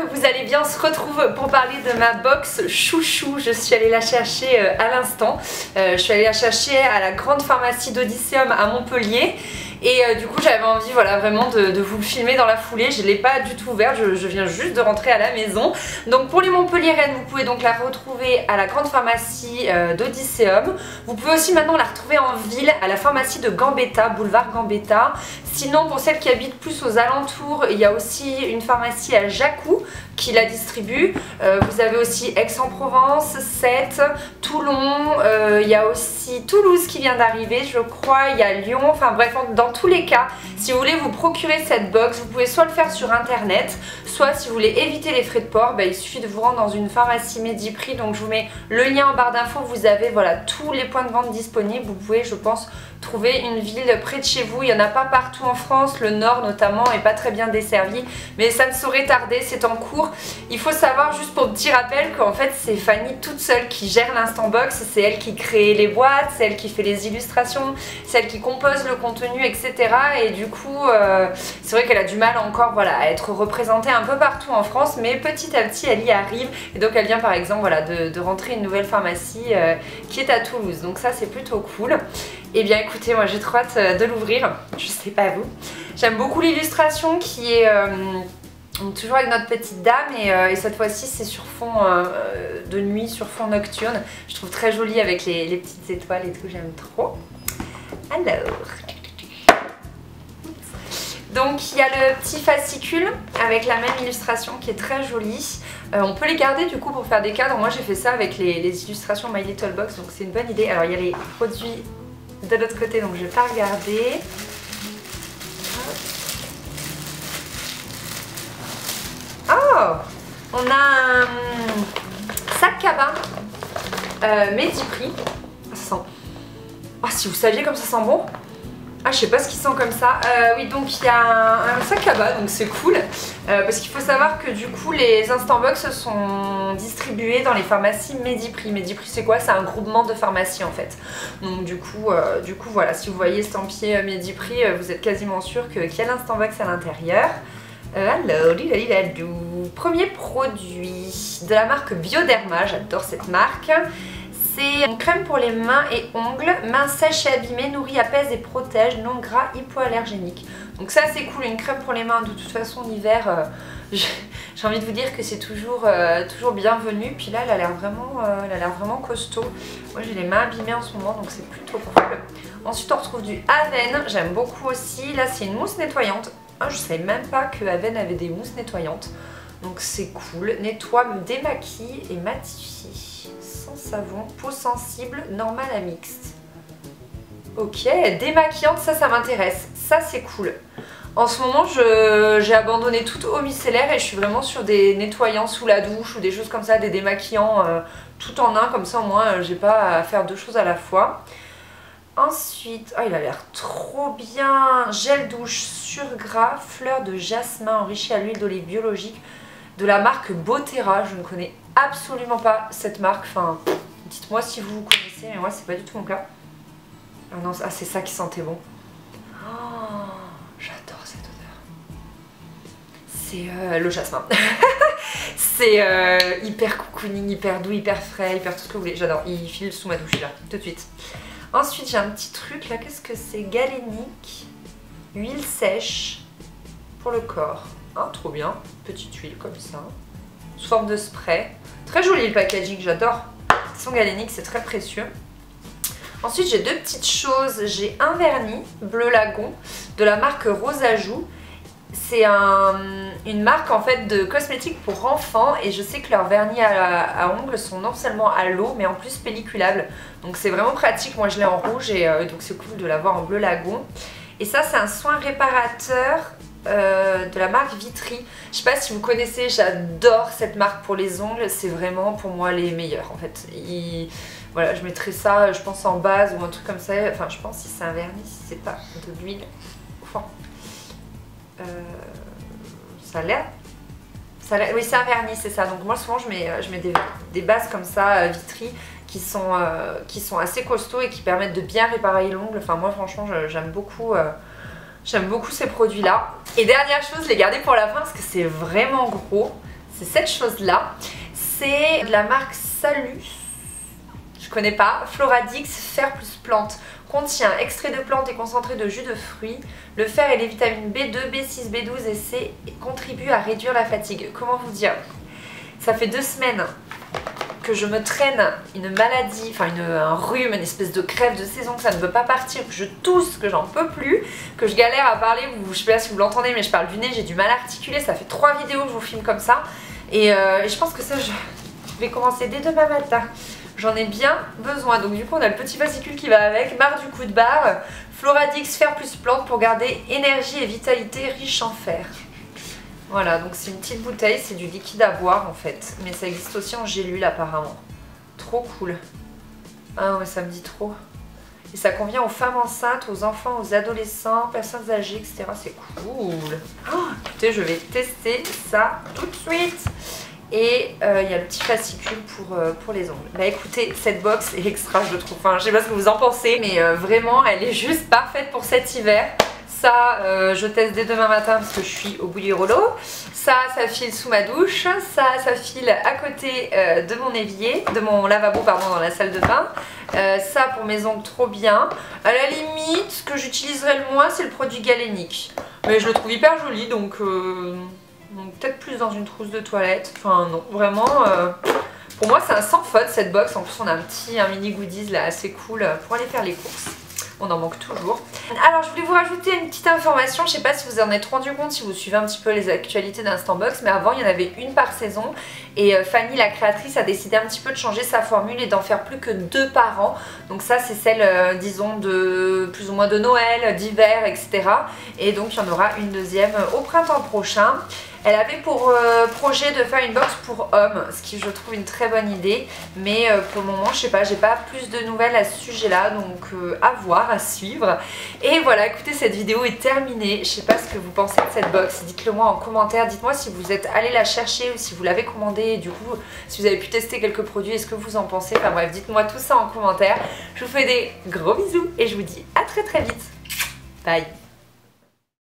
que vous allez bien. On se retrouve pour parler de ma box chouchou. Je suis allée la chercher à l'instant. Je suis allée la chercher à la grande pharmacie d'Odysseum à Montpellier. Et du coup j'avais envie voilà, vraiment de vous le filmer dans la foulée. Je ne l'ai pas du tout ouverte, je viens juste de rentrer à la maison. Donc pour les Montpelliéraines, vous pouvez donc la retrouver à la grande pharmacie d'Odysseum. Vous pouvez aussi maintenant la retrouver en ville à la pharmacie de Gambetta, boulevard Gambetta. Sinon pour celles qui habitent plus aux alentours, il y a aussi une pharmacie à Jacou qui la distribue. Vous avez aussi Aix-en-Provence, Sète, Toulon, il y a aussi Toulouse qui vient d'arriver je crois, il y a Lyon, enfin bref, dans tous les cas, si vous voulez vous procurer cette box, vous pouvez soit le faire sur internet, soit si vous voulez éviter les frais de port, il suffit de vous rendre dans une pharmacie Mediprix. Donc je vous mets le lien en barre d'infos, vous avez voilà, tous les points de vente disponibles. Vous pouvez, je pense, trouver une ville près de chez vous. Il n'y en a pas partout en France, le nord notamment est pas très bien desservi, mais ça ne saurait tarder, c'est en cours. Il faut savoir, juste pour petit rappel, qu'en fait c'est Fanny toute seule qui gère l'Instant Box. C'est elle qui crée les boîtes, c'est elle qui fait les illustrations, c'est elle qui compose le contenu, etc. Et du coup c'est vrai qu'elle a du mal encore voilà, à être représentée un peu partout en France, mais petit à petit elle y arrive. Et donc elle vient par exemple voilà, de rentrer une nouvelle pharmacie qui est à Toulouse, donc ça c'est plutôt cool. Et bien écoutez, moi j'ai trop hâte de l'ouvrir, je sais pas vous. J'aime beaucoup l'illustration qui est toujours avec notre petite dame et cette fois-ci c'est sur fond de nuit, sur fond nocturne. Je trouve très joli avec les petites étoiles et tout, j'aime trop. Alors, donc il y a le petit fascicule avec la même illustration qui est très jolie. On peut les garder du coup pour faire des cadres. Moi j'ai fait ça avec les illustrations My Little Box, donc c'est une bonne idée. Alors il y a les produits de l'autre côté, donc je vais pas regarder. Oh, on a un sac cabas Mediprix. Ça sent... Oh, si vous saviez comme ça sent bon. Ah, je sais pas ce qui sent comme ça. Oui, donc il y a un sac à bas, donc c'est cool. Parce qu'il faut savoir que du coup, les Instant Box sont distribués dans les pharmacies Mediprix. Mediprix, c'est quoi? C'est un groupement de pharmacies en fait. Donc du coup voilà, si vous voyez estampillé Mediprix, vous êtes quasiment sûr qu'il y a l'Instant Box à l'intérieur. Alors, premier produit de la marque Bioderma, j'adore cette marque. C'est une crème pour les mains et ongles, mains sèches et abîmées, nourrit, apaise et protège, non gras, hypoallergénique. Donc ça c'est cool, une crème pour les mains. De toute façon l'hiver, j'ai envie de vous dire que c'est toujours bienvenu. Puis là elle a l'air vraiment costaud. Moi j'ai les mains abîmées en ce moment, donc c'est plutôt cool. Ensuite on retrouve du Aven, j'aime beaucoup aussi. Là c'est une mousse nettoyante. Ah, je savais même pas que Aven avait des mousses nettoyantes. Donc c'est cool, nettoie, démaquille et matifie. Sans savon, peau sensible, normale à mixte. Ok, démaquillante, ça m'intéresse. Ça c'est cool. En ce moment j'ai abandonné toute eau micellaire et je suis vraiment sur des nettoyants sous la douche ou des choses comme ça, des démaquillants tout en un, comme ça au moins j'ai pas à faire deux choses à la fois. Ensuite, oh, il a l'air trop bien. Gel douche surgras, fleur de jasmin enrichi à l'huile d'olive biologique de la marque Botera. Je ne connais absolument pas cette marque. Enfin, dites-moi si vous connaissez, mais moi c'est pas du tout mon cas. Ah non, ah, c'est ça qui sentait bon. Oh, j'adore cette odeur. C'est le jasmin. C'est hyper cocooning, hyper doux, hyper frais, hyper tout ce que vous voulez. J'adore. Il file sous ma douche là, tout de suite. Ensuite j'ai un petit truc là, qu'est-ce que c'est? Galénique, huile sèche pour le corps. Ah, trop bien, petite huile comme ça, sous forme de spray. Très joli le packaging, j'adore. Son Galénique, c'est très précieux. Ensuite j'ai deux petites choses, j'ai un vernis bleu lagon de la marque Rose Ajout. C'est une marque en fait de cosmétiques pour enfants et je sais que leurs vernis à ongles sont non seulement à l'eau mais en plus pelliculables. Donc c'est vraiment pratique, moi je l'ai en rouge et donc c'est cool de l'avoir en bleu lagon. Et ça c'est un soin réparateur de la marque Vitry. Je sais pas si vous connaissez, j'adore cette marque pour les ongles, c'est vraiment pour moi les meilleurs en fait. Voilà, je mettrais ça je pense en base ou un truc comme ça, enfin je pense si c'est un vernis, si c'est pas de l'huile. Ça a l'air... Oui, c'est un vernis, c'est ça. Donc moi souvent je mets des bases comme ça, Vitry, qui sont assez costauds et qui permettent de bien réparer l'ongle. Enfin moi franchement j'aime beaucoup ces produits là. Et dernière chose, je l'ai gardé pour la fin parce que c'est vraiment gros. c'est cette chose-là. C'est de la marque Salus. Je connais pas. Floradix Fer plus Plante. Contient extrait de plantes et concentré de jus de fruits. Le fer et les vitamines B2, B6, B12 et C contribuent à réduire la fatigue. Comment vous dire? Ça fait 2 semaines que je me traîne une maladie, enfin un rhume, une espèce de crève de saison, que ça ne veut pas partir, que je tousse, que j'en peux plus, que je galère à parler. Je sais pas si vous l'entendez, mais je parle du nez, j'ai du mal à articuler. Ça fait 3 vidéos que je vous filme comme ça. Et je pense que ça, je vais commencer dès demain matin. J'en ai bien besoin. Donc du coup on a le petit fascicule qui va avec, barre du coup de barre, Floradix Fer plus Plante pour garder énergie et vitalité riche en fer. Voilà, donc c'est une petite bouteille, c'est du liquide à boire en fait. Mais ça existe aussi en gélule apparemment. Trop cool. Ah ouais, ça me dit trop. Et ça convient aux femmes enceintes, aux enfants, aux adolescents, personnes âgées, etc. C'est cool. Oh, écoutez, je vais tester ça tout de suite. Et il y a le petit fascicule pour les ongles. Bah écoutez, cette box est extra, je trouve. Enfin, je sais pas ce que vous en pensez, mais vraiment, elle est juste parfaite pour cet hiver. Ça, je teste dès demain matin parce que je suis au bout du rouleau. Ça file sous ma douche. Ça file à côté de mon évier, de mon lavabo, pardon, dans la salle de bain. Ça pour mes ongles, trop bien. À la limite, ce que j'utiliserai le moins, c'est le produit galénique. Mais je le trouve hyper joli, donc peut-être plus dans une trousse de toilette. Enfin non, vraiment, pour moi c'est un sans faute cette box. En plus on a un mini goodies là assez cool pour aller faire les courses. On en manque toujours. Alors je voulais vous rajouter une petite information, je sais pas si vous en êtes rendu compte si vous suivez un petit peu les actualités d'Instant Box, mais avant il y en avait une par saison et Fanny la créatrice a décidé un petit peu de changer sa formule et d'en faire plus que 2 par an. Donc ça c'est celle disons de plus ou moins de Noël, d'hiver, etc. Et donc il y en aura une deuxième au printemps prochain. Elle avait pour projet de faire une box pour hommes, ce qui je trouve une très bonne idée. Mais pour le moment, je sais pas, j'ai pas plus de nouvelles à ce sujet-là, donc à voir, à suivre. Et voilà, écoutez, cette vidéo est terminée. Je sais pas ce que vous pensez de cette box. Dites-le moi en commentaire. Dites-moi si vous êtes allé la chercher ou si vous l'avez commandée. Et du coup, si vous avez pu tester quelques produits, est-ce que vous en pensez? Enfin bref, dites-moi tout ça en commentaire. Je vous fais des gros bisous et je vous dis à très très vite. Bye.